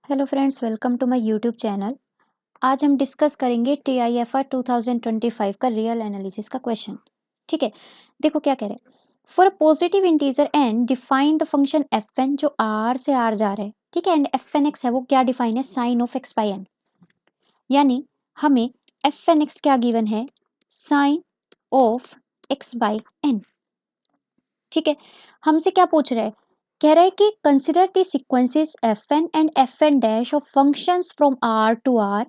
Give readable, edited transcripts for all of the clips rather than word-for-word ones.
Hello friends, welcome to my YouTube channel. आज हम discuss करेंगे TIFR 2025 का रियल एनालिसिस का क्वेश्चन। ठीक है, देखो क्या कह रहे हैं। For a positive integer N define the function F N, जो आर से आर जा रहा है। ठीक है, एंड एफ एन एक्स है वो क्या डिफाइन है, sine of X by N. यानी हमें एफ एन एक्स क्या गिवन है, sine of X by N. ठीक है, हमसे क्या पूछ रहा है, कह रहा है कि consider the sequences F N and F N dash of functions from R to R,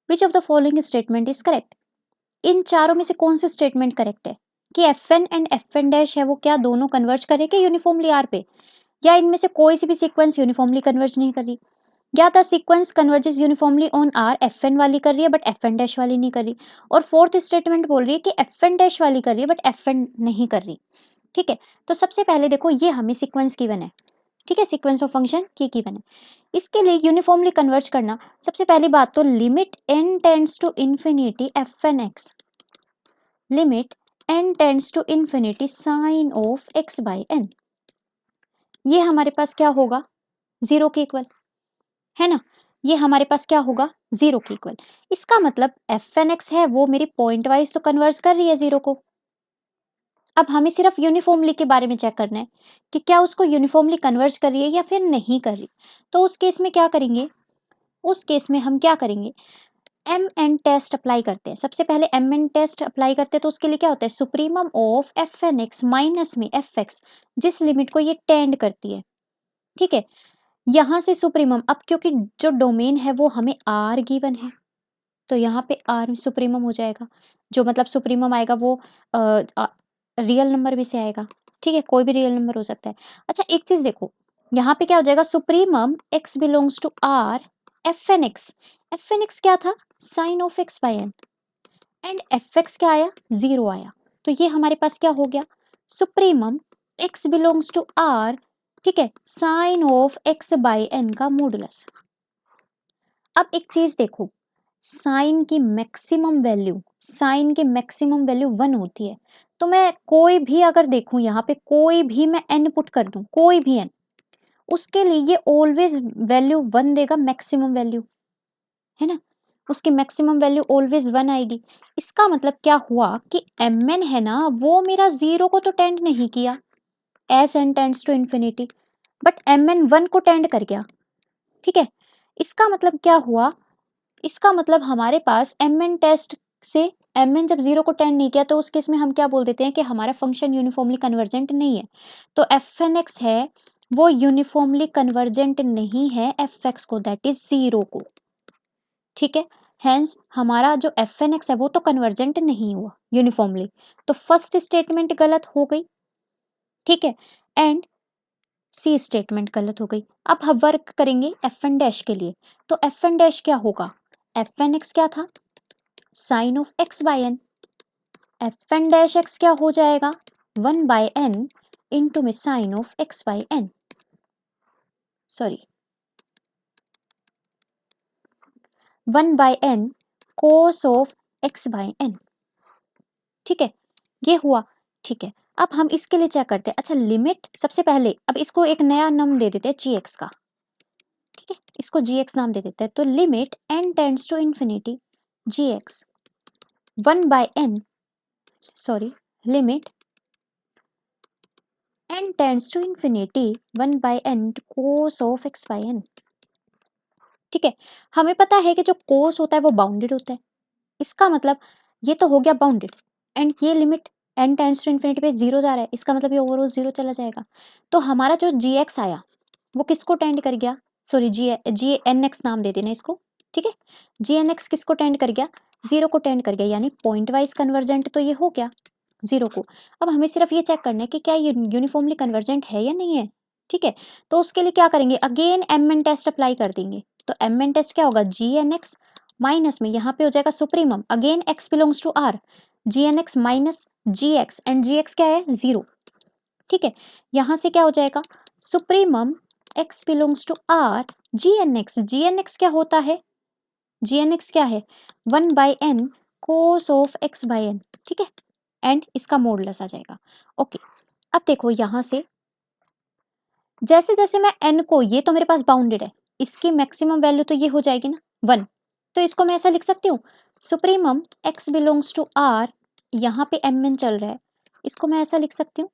which of the following statement is correct. इन चारों में से कौन सी स्टेटमेंट करेक्ट है कि F N and F N dash है वो क्या दोनों कन्वर्ज करेंगे यूनिफॉर्मली आर पे, या इनमें से कोई सी भी सीक्वेंस यूनिफॉर्मली कन्वर्ज नहीं कर रही, या the sequence converges uniformly on R, F N वाली कर रही है बट एफ एन डैश वाली नहीं कर रही। और फोर्थ स्टेटमेंट बोल रही है कि एफ एन डैश वाली कर रही है बट एफ एन नहीं कर रही। ठीक है, तो सबसे पहले देखो ये हमें सीक्वेंस गिवन है। ठीक है, सीक्वेंस ऑफ फंक्शन की गिवन है। इसके लिए यूनिफॉर्मली कन्वर्ज करना, सबसे पहली बात तो limit n tends to infinity F N X, limit n tends to infinity sine of X by N, ये हमारे पास क्या होगा, जीरो के इक्वल है ना। ये हमारे पास क्या होगा, जीरो के इक्वल। इसका मतलब एफ एन एक्स है वो मेरी पॉइंट वाइज तो कन्वर्ज कर रही है जीरो को। अब हमें सिर्फ यूनिफॉर्मली के बारे में चेक करना है कि क्या उसको यूनिफॉर्मली कन्वर्ज कर रही है या फिर नहीं कर रही। तो उस केस में क्या करेंगे, उस केस में हम क्या करेंगे, एम एन टेस्ट अप्लाई करते हैं। सबसे पहले एम एन टेस्ट अप्लाई करते हैं तो उसके लिए क्या होता है, supremum of F N X minus में एफ एक्स, जिस लिमिट को ये टेंड करती है। ठीक है, यहां से सुप्रीमम, अब क्योंकि जो डोमेन है वो हमें आर गिवन है तो यहाँ पे आर सुप्रीमम हो जाएगा। जो मतलब सुप्रीमम आएगा वो रियल नंबर भी से आएगा। ठीक है, कोई भी रियल नंबर हो सकता है। अच्छा एक चीज देखो, यहाँ पे क्या हो जाएगा, supremum X belongs to R, F N X, F N X क्या था, sine of X by N, and F X क्या आया, जीरो आया। तो ये हमारे पास क्या हो गया, supremum X belongs to R, ठीक है, sine of X by N का मॉडुलस। अब एक चीज देखो, साइन की मैक्सिमम वैल्यू, साइन की मैक्सिमम वैल्यू 1 होती है। तो मैं कोई भी अगर देखूं यहाँ पे, कोई भी मैं n पुट कर दूं, कोई भी n, उसके लिए ये ऑलवेज वैल्यू 1 देगा, मैक्सिमम वैल्यू है ना, उसकी मैक्सिमम वैल्यू ऑलवेज 1 आएगी। इसका मतलब क्या हुआ कि mn है ना वो मेरा जीरो को तो टेंड नहीं किया, S N tends to infinity, but mn 1 को टेंड कर गया। ठीक है, इसका मतलब क्या हुआ, इसका मतलब हमारे पास एम एन टेस्ट से एम एन जब जीरो को टेंड नहीं किया तो उस केस में हम क्या बोल देते हैं कि हमारा फंक्शन यूनिफॉर्मली कन्वर्जेंट नहीं है। तो एफ एन एक्स है वो यूनिफॉर्मली कन्वर्जेंट नहीं है एफ एक्स को, दैट इज जीरो को। ठीक है, हेंस हमारा जो एफ एन एक्स है वो तो कन्वर्जेंट नहीं हुआ यूनिफॉर्मली, तो फर्स्ट स्टेटमेंट गलत हो गई। ठीक है, एंड सी स्टेटमेंट गलत हो गई। अब हम वर्क करेंगे एफ एन डैश के लिए। तो एफ एन डैश क्या होगा, एफ एन एक्स क्या था, sine of X by N, F N dash X क्या हो जाएगा, 1 बाई एन इंटू में sine of X by N, sorry 1 by N cos of X by N. ठीक है, ये हुआ। ठीक है, अब हम इसके लिए चेक करते हैं। अच्छा लिमिट, सबसे पहले अब इसको एक नया नाम दे देते हैं जी एक्स का। ठीक है, इसको जी एक्स नाम दे देते हैं। तो limit N tends to infinity G X 1 by N, sorry limit n tends to infinity 1 by N cos of X by N. ठीक है, हमें पता है कि जो कोस होता है वो बाउंडेड होता है। इसका मतलब ये तो हो गया बाउंडेड, एंड ये limit n tends to infinity पे जीरो जा रहा है, इसका मतलब ये ओवरऑल जीरो चला जाएगा। तो हमारा जो जी एक्स आया वो किसको टेंड कर गया, सॉरी जी एन एक्स नाम दे देना इसको। ठीक है, जी एन एक्स किसको टेंड कर गया, जीरो को टेंड कर गया, यानी पॉइंट वाइज कन्वर्जेंट तो ये हो गया जीरो को। अब हमें सिर्फ ये चेक करना है कि क्या ये यूनिफॉर्मली कन्वर्जेंट है या नहीं है। ठीक है, तो उसके लिए क्या करेंगे, again M N test apply कर देंगे। तो एम एन टेस्ट क्या होगा, जी एन एक्स माइनस में यहाँ पे हो जाएगा supremum, again X belongs to R, G N X minus G X, and G X क्या है, जीरो। ठीक है, यहाँ से क्या हो जाएगा, supremum X belongs to R, G N X, G N X क्या होता है, जी एन एक्स क्या है, 1 by N cos of X by N. ठीक है, एंड इसका मॉडुलस आ जाएगा। ओके, अब देखो यहां से जैसे जैसे मैं n को, ये तो मेरे पास बाउंडेड है, इसकी मैक्सिमम वैल्यू तो ये हो जाएगी ना 1। तो इसको मैं ऐसा लिख सकती हूँ, supremum x belongs to R, यहाँ पे mn चल रहा है, इसको मैं ऐसा लिख सकती हूँ।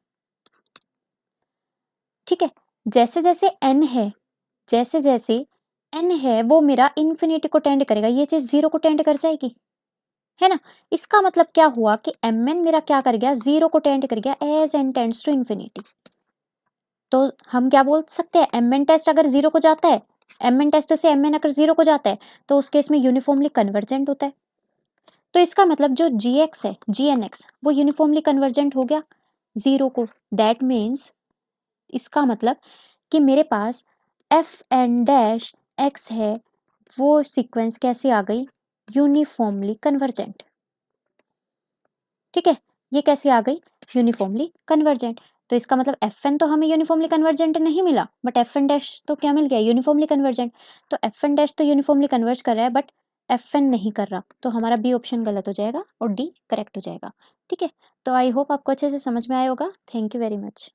ठीक है, जैसे जैसे n है, जैसे जैसे n है वो मेरा इन्फिनिटी को टेंड करेगा, ये चीज 0 को टेंड कर जाएगी, है ना। इसका मतलब क्या हुआ कि mn मेरा क्या कर गया, 0 को टेंड कर गया as n tends to infinity. तो हम क्या बोल सकते हैं, mn टेस्ट अगर 0 को जाता है, mn टेस्ट से mn अगर 0 को जाता है तो उस केस में यूनिफॉर्मली कन्वर्जेंट होता है। तो इसका मतलब जो gx है, gnx, वो यूनिफॉर्मली कन्वर्जेंट हो गया 0 को। दैट मीन्स इसका मतलब कि मेरे पास एफ एन डैश एक्स है, वो सीक्वेंस कैसे आ गई, यूनिफॉर्मली कन्वर्जेंट। ठीक है, ये कैसे आ गई, यूनिफॉर्मली कन्वर्जेंट। तो इसका मतलब एफ एन तो हमें यूनिफॉर्मली कन्वर्जेंट नहीं मिला, बट एफ एन डैश तो क्या मिल गया, यूनिफॉर्मली कन्वर्जेंट। तो एफ एन डैश तो यूनिफॉर्मली कन्वर्ज कर रहा है, बट एफ एन नहीं कर रहा, तो हमारा बी ऑप्शन गलत हो जाएगा और डी करेक्ट हो जाएगा। ठीक है, तो आई होप आपको अच्छे से समझ में आया होगा। Thank you very much.